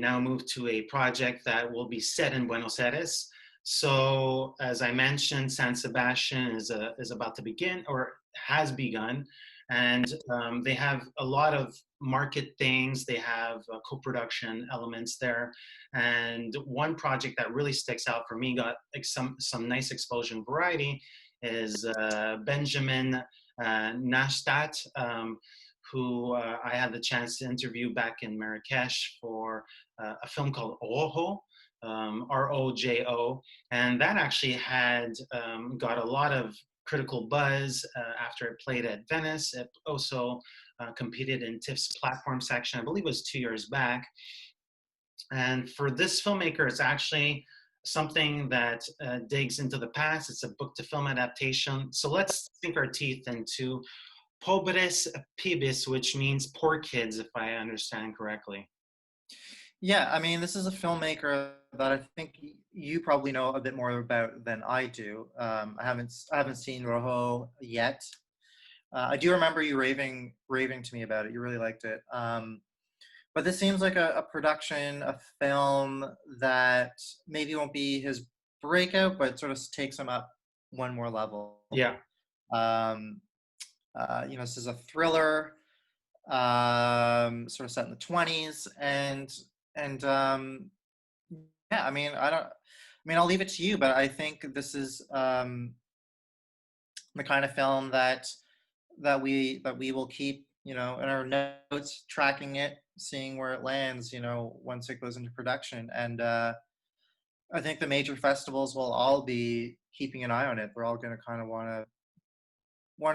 now moved to a project that will be set in Buenos Aires. So as I mentioned, San Sebastian is about to begin, or has begun. And they have a lot of market things. They have co-production elements there. And one project that really sticks out for me, got like some nice exposure and variety, is Benjamin Naishtat, who I had the chance to interview back in Marrakesh for a film called ROJO, ROJO. And that actually had got a lot of critical buzz after it played at Venice. It also competed in TIFF's platform section, I believe it was 2 years back. And for this filmmaker, it's actually something that digs into the past. It's a book-to-film adaptation. So let's sink our teeth into Pobres Pibes, which means poor kids, if I understand correctly. Yeah, I mean, this is a filmmaker that I think you probably know a bit more about than I do. I haven't seen ROJO yet. I do remember you raving to me about it. You really liked it. But this seems like a production, a film that maybe won't be his breakout, but sort of takes him up one more level. Yeah. This is a thriller, sort of set in the 20s, and yeah, I mean, I'll leave it to you, but I think this is the kind of film that we will keep, in our notes, tracking it, seeing where it lands, once it goes into production. And I think the major festivals will all be keeping an eye on it. We're all going to kind of want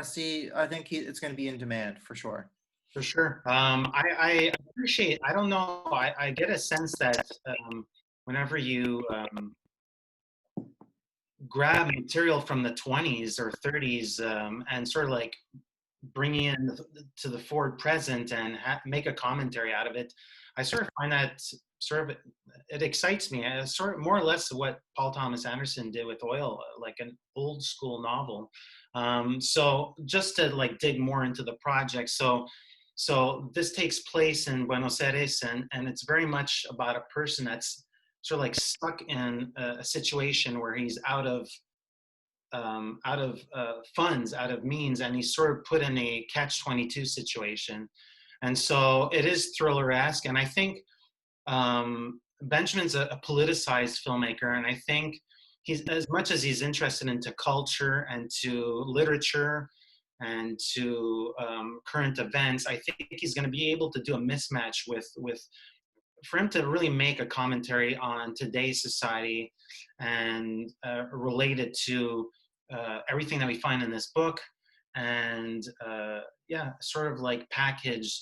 to see. I think it's going to be in demand for sure. For sure. I appreciate, I don't know, I get a sense that whenever you grab material from the 20s or 30s and sort of like bringing it to the forward present and make a commentary out of it, I sort of find that it excites me. Sort of more or less what Paul Thomas Anderson did with Oil, like an old school novel. So just to like dig more into the project. So this takes place in Buenos Aires, and it's very much about a person that's sort of like stuck in a situation where he's out of funds, out of means, and he's sort of put in a catch-22 situation. And so it is thriller-esque, and I think Benjamin's a politicized filmmaker, and I think he's, as much as he's interested into culture and to literature and to current events, I think he's going to be able to do a mismatch with for him to really make a commentary on today's society and related to everything that we find in this book, and sort of like package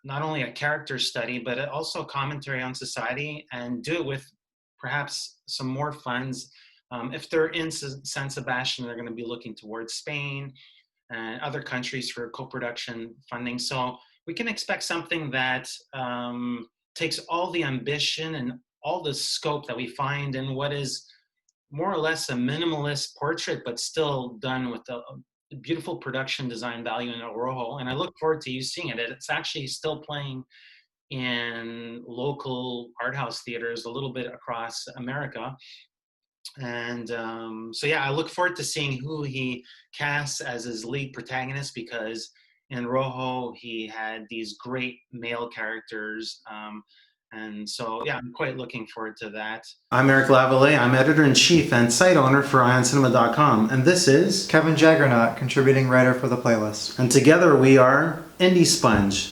not only a character study, but also a commentary on society, and do it with perhaps some more funds. If they're in San Sebastian, they're going to be looking towards Spain and other countries for co-production funding. So we can expect something that takes all the ambition and all the scope that we find in what is more or less a minimalist portrait, but still done with a beautiful production design value in ROJO. And I look forward to you seeing it. It's actually still playing in local art house theaters a little bit across America. And I look forward to seeing who he casts as his lead protagonist, because in ROJO he had these great male characters. And so, I'm quite looking forward to that. I'm Eric Lavallée. I'm editor-in-chief and site owner for IONCINEMA.com. And this is Kevin Jagernauth, contributing writer for the playlist. And together we are IndieSponge.